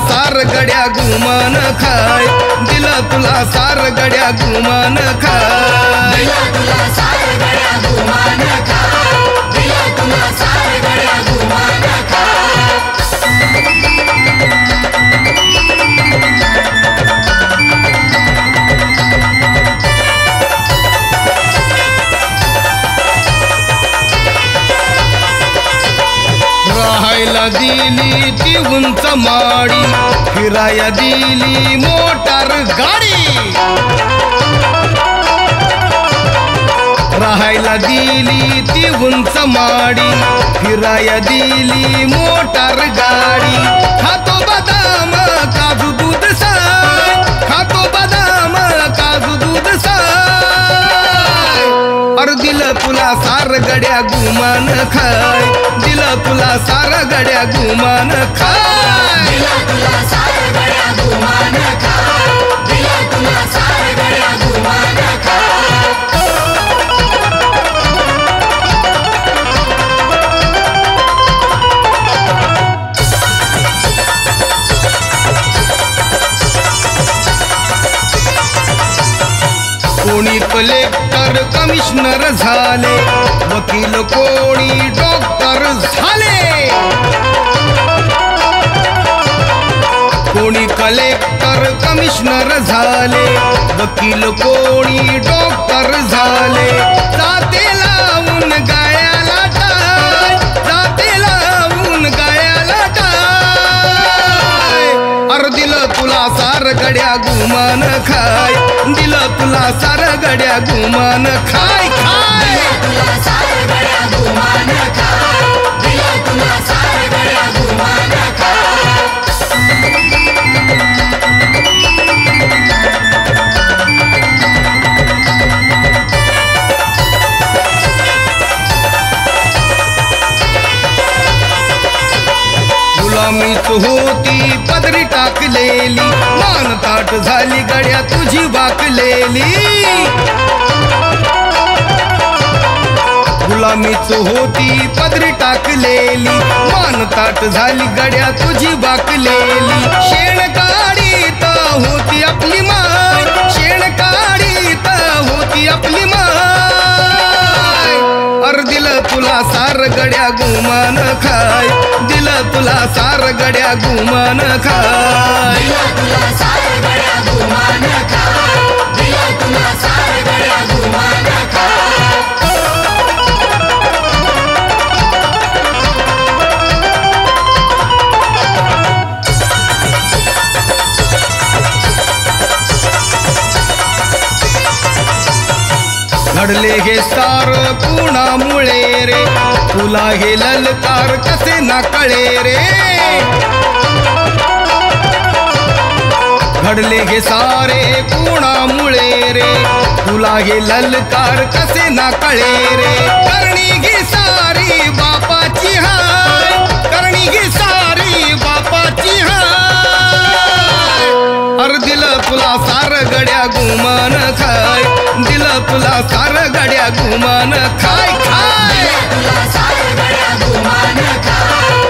सार गड्या गुमान खाय, दिलं तुला सार गड्या गुमान खाय, दिलं तुला सार गड्या गुमान खाय, दिलं तुला सार गड्या गुमान खाय। राहायला दिली ती उंच माडी, फिराया दिली मोटार गाडी, राहायला दिली ती उंच माडी, फिराया दिली मोटार गाडी, खातो बदाम काजू दूध साय, खातो बदाम काजू दूध साय, अर दिलं तुला सार गड्या गुमान खाय, दिलं तुला सार गड्या गुमान खाय, दिलं तुला सार गड्या गुमान खाय, दिलं तुला सार गड्या गुमान खाय। कोणी कलेक्टर कमिशनर झाले, वकील कोणी डॉक्टर झाले, कोणी कलेक्टर कमिशनर झाले, वकील कोणी डॉक्टर झाले, जाते लावून गळ्याला टाय, जाते लावून गळ्याला टाय, अर दिलं तुला सार गड्या गुमान खाय, दिलं तुला सार गड्या गुमान खाय खाय, दिलं तुला सार गड्या गुमान खाय, दिलं तुला सार गड्या गुमान खाय। गुलामीच होती पदरी टाकलेली, मान ताट झाली गड्या तुझी वाकलेली, गुलामीच होती पदरी टाकलेली, मान ताट झाली गड्या तुझी वाकलेली, शेण काढीत होती आपली माय, शेण काढीत होती आपली माय, अर दिलं तुला सार गड्या गुमान खाय, दिलं तुला सार गड्या गुमान खाय, दिलं तुला सार गड्या गुमान खाय, दिलं तुला सार गड्या गुमान खाय। घडले हे सार कुणामुळे रे, तुला हे ललकार कसे ना कळे रे, घडले हे सारे कुणामुळे रे, तुला हे ललकार कसे ना कळे रे, करणी घे सारी बापाची हाय, करणी घे सारी बापाची हाय, अर दिलं तुला सार गड्या गुमान खाय, दिलं तुला सार गड्या गुमान खाय खाय, दिलं तुला सार गड्या गुमान खाय,